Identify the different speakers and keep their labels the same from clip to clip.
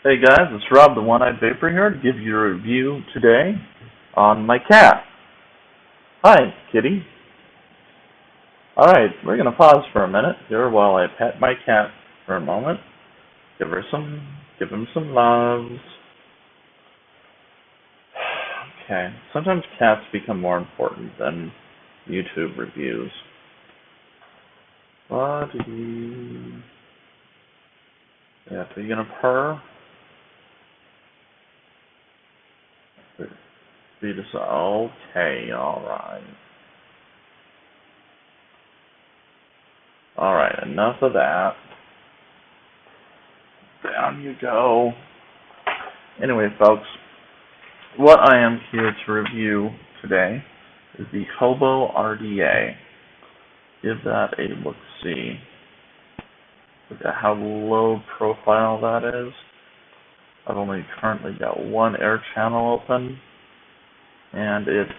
Speaker 1: Hey guys, it's Rob the One-Eyed Vapor here to give you a review today on my cat. Hi, kitty. Alright, we're going to pause for a minute here while I pet my cat for a moment. Give him some loves. Okay, sometimes cats become more important than YouTube reviews. Buddy. Yeah, are you going to purr? Okay, alright. Alright, enough of that. Down you go. Anyway, folks, what I am here to review today is the Hobo RDA. Give that a look-see. Look at how low profile that is. I've only currently got one air channel open, and it's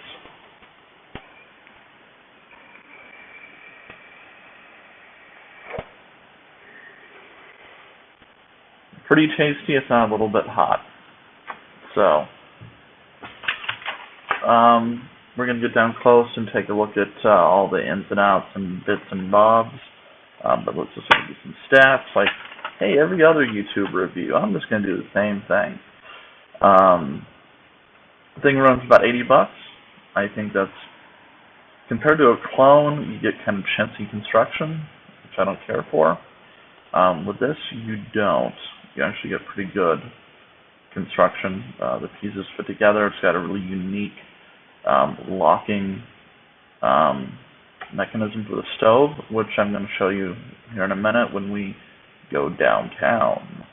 Speaker 1: pretty tasty, if not a little bit hot. So, we're going to get down close and take a look at all the ins and outs and bits and bobs. But let's just give you some stats. Like, hey, every other YouTube review, I'm just going to do the same thing. The thing runs about $80. I think that's, compared to a clone, you get kind of chintzy construction, which I don't care for. With this, you don't. You actually get pretty good construction. The pieces fit together. It's got a really unique locking mechanism for the stove, which I'm going to show you here in a minute when we go downtown.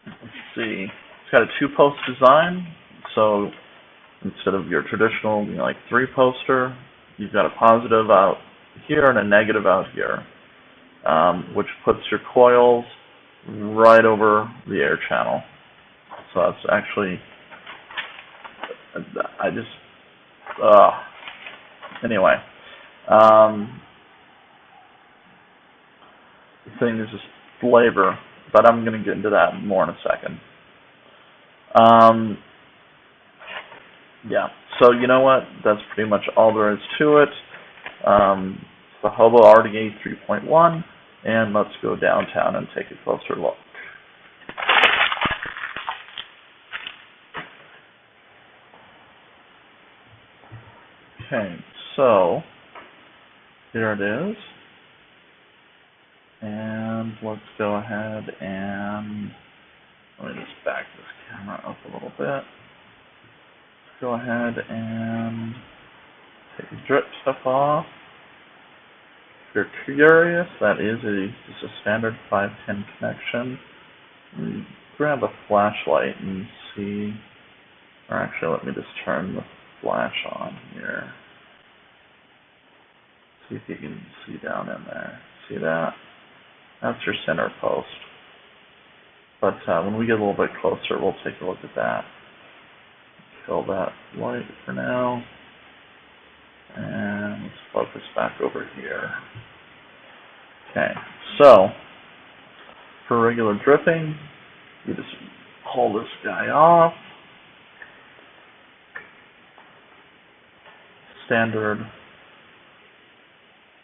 Speaker 1: Let's see. It's got a two-post design, so instead of your traditional, like 3-poster, you've got a positive out here and a negative out here, which puts your coils right over the air channel. So that's actually, anyway, the thing is just flavor, but I'm going to get into that more in a second. Yeah, so you know what? That's pretty much all there is to it. It's the Hobo RDA 3.1, and let's go downtown and take a closer look. Okay, so here it is. And let's go ahead and let me just back this camera up a little bit. Let's go ahead and take the drip stuff off. If you're curious, that is just a standard 510 connection. Grab a flashlight and see, or actually let me just turn the flash on here. See if you can see down in there. See that? That's your center post. But when we get a little bit closer, we'll take a look at that. Kill that light for now. And let's focus back over here. Okay, so for regular dripping, you just pull this guy off. Standard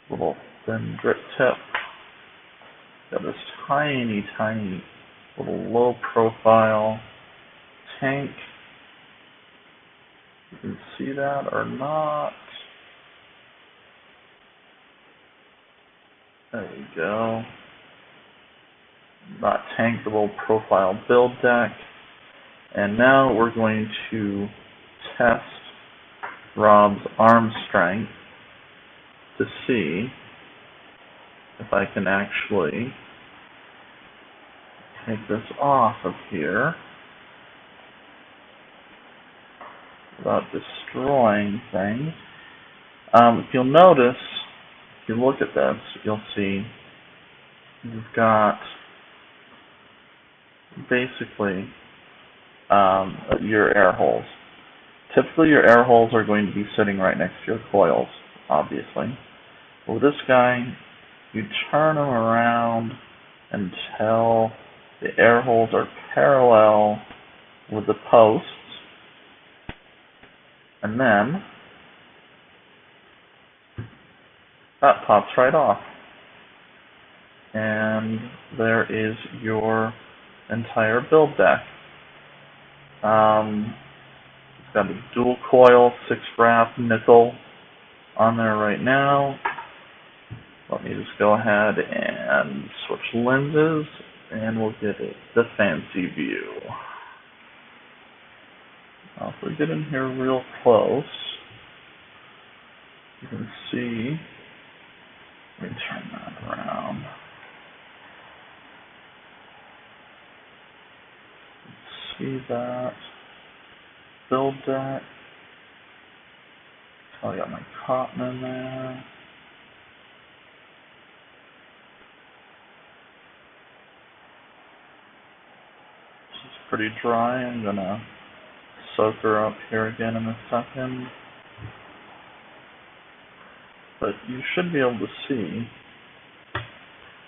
Speaker 1: little thin drip tip. Got this tiny little low profile tank. You can see that or not. There we go. That tank, the little profile build deck. And now we're going to test Rob's arm strength to see if I can actually take this off of here without destroying things. If you'll notice, if you look at this, you'll see you've got basically your air holes. Typically your air holes are going to be sitting right next to your coils, obviously. But with this guy, you turn them around until The air holes are parallel with the posts, and then that pops right off. And there is your entire build deck. It's got a dual coil 6-wrap nickel on there right now. Let me just go ahead and switch lenses, and we'll get the fancy view. Now, if we get in here real close, you can see. Let me turn that around. See that build deck. So I got my cotton in there. This is pretty dry. I'm gonna soak her up here again in a second. But you should be able to see.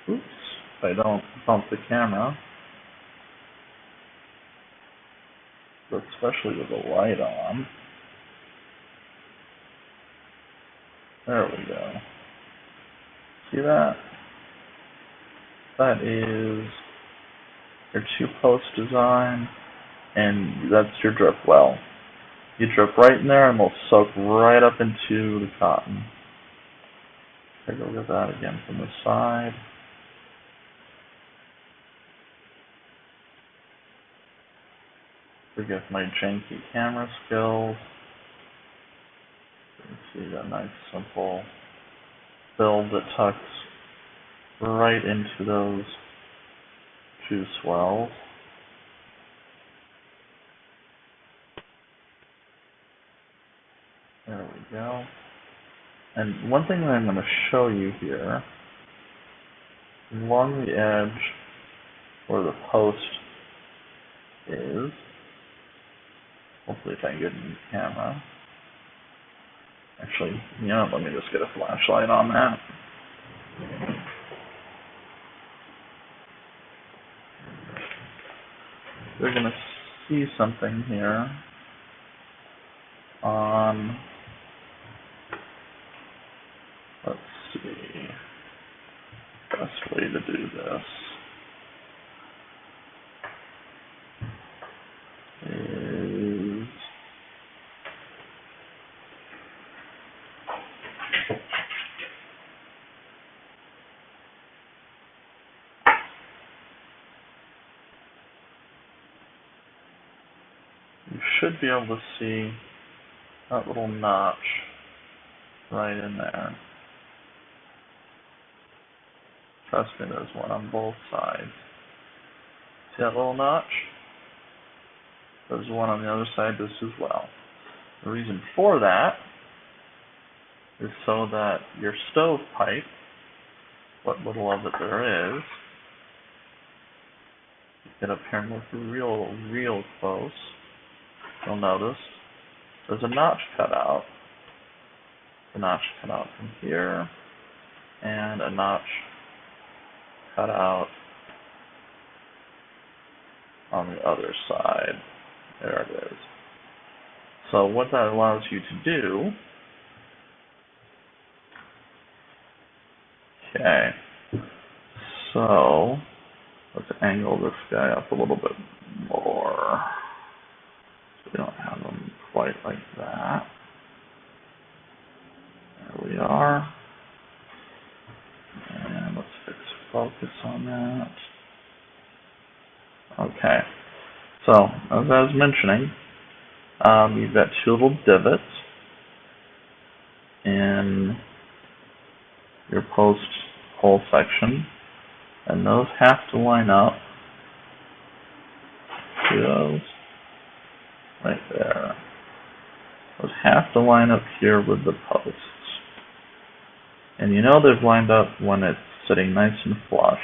Speaker 1: Oops, if I don't bump the camera. But especially with the light on. There we go. See that? That is your 2-post design, and that's your drip well. You drip right in there and it'll soak right up into the cotton. Take a look at that again from the side. Forget my janky camera skills. You can see that nice simple build that tucks right into those 2 swells. There we go. And one thing that I'm going to show you here, along the edge where the post is, hopefully if I can get in the camera. Actually, you know, let me just get a flashlight on that. You're going to see something here on, let's see, best way to do this is you should be able to see that little notch right in there. Trust me, there's one on both sides. See that little notch? There's one on the other side of this as well. The reason for that is so that your stovepipe, what little of it there is, get up here and look real close, you'll notice there's a notch cut out. A notch cut out from here, and a notch cut out on the other side. There it is. So what that allows you to do, okay, so let's angle this guy up a little bit more. So we don't have him quite like that. There we are. And let's fix focus on that. Okay. So, as I was mentioning, you've got 2 little divots in your post hole section, and those have to line up. See those? Right there. Those have to line up here with the posts. And you know they've lined up when it's sitting nice and flush.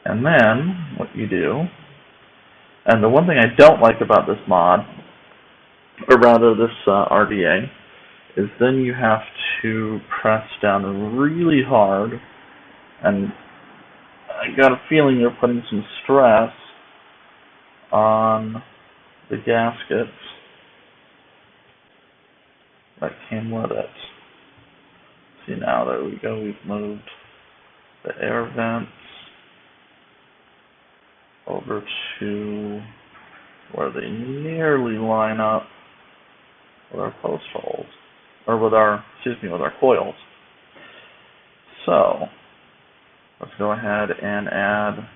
Speaker 1: And then, what you do, and the one thing I don't like about this mod, or rather this RDA, is then you have to press down really hard and I got a feeling you're putting some stress on the gaskets that came with it. See, now there we go, we've moved the air vents over to where they nearly line up with our post holes, or with our coils. So, let's go ahead and add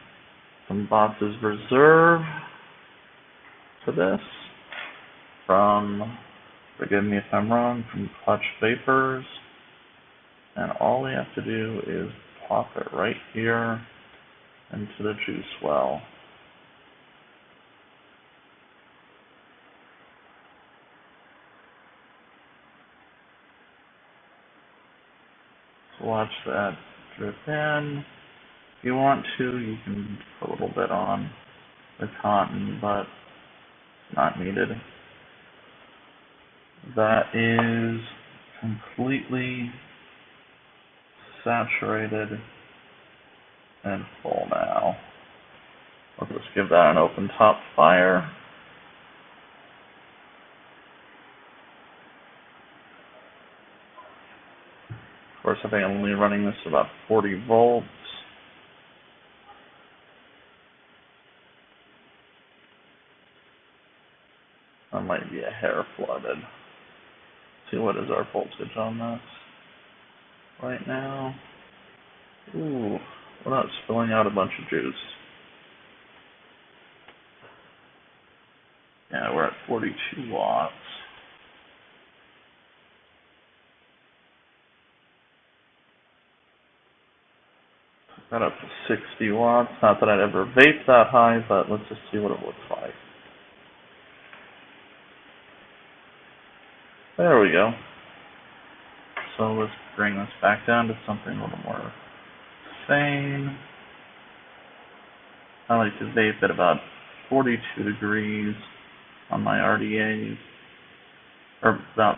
Speaker 1: some Botz's Reserve to this from, forgive me if I'm wrong, from Clutch Vapors. And all we have to do is plop it right here into the juice well. So watch that drip in. If you want to, you can put a little bit on the cotton, but it's not needed. That is completely saturated and full now. I'll just give that an open top fire. Of course, I think I'm only running this about 40 volts. That might be a hair flooded. See, what is our voltage on this right now? Ooh, we're not spilling out a bunch of juice. Yeah, we're at 42 watts. Took that up to 60 watts. Not that I'd ever vape that high, but let's just see what it looks like. There we go. So let's bring this back down to something a little more sane. I like to vape at about 42 degrees on my RDAs. Or about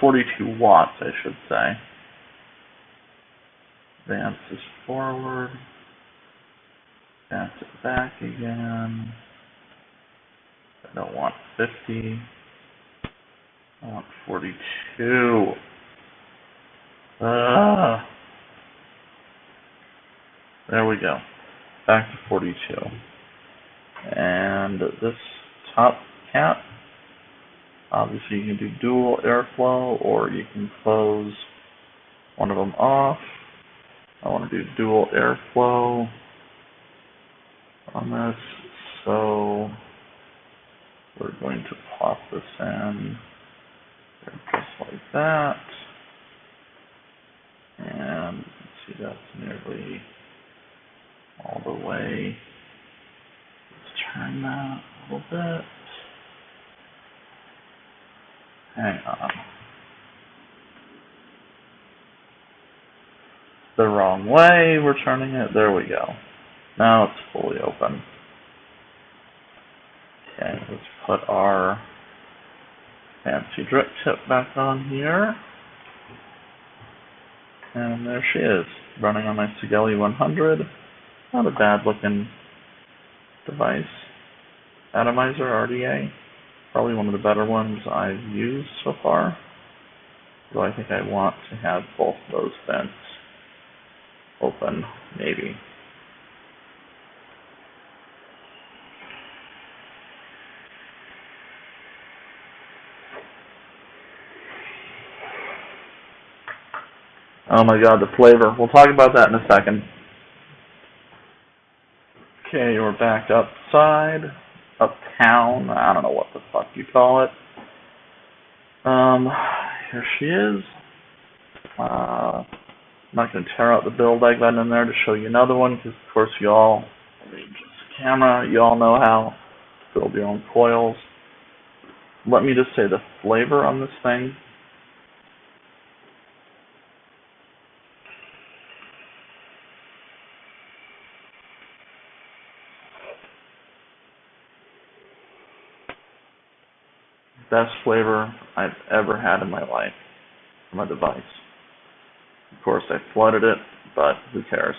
Speaker 1: 42 watts, I should say. Advance this forward. Advance it back again. I don't want 50. I want 42. There we go. Back to 42. And this top cap, obviously you can do dual airflow, or you can close one of them off. I want to do dual airflow on this, so we're going to pop this in just like that. And you can see that's nearly all the way. Let's turn that a little bit. Hang on. The wrong way, we're turning it. There we go. Now it's fully open. Okay, let's put our fancy drip tip back on here. And there she is, running on my Sigelli 100. Not a bad looking device. Atomizer RDA, probably one of the better ones I've used so far. Though I think I want to have both those vents open, maybe. Oh my god, the flavor. We'll talk about that in a second. Okay, we're back upside, uptown, I don't know what the fuck you call it. Here she is. I'm not going to tear out the build I got in there to show you another one, because of course y'all, just camera, y'all know how to build your own coils. Let me just say the flavor on this thing. Best flavor I've ever had in my life from a device. Of course, I flooded it, but who cares?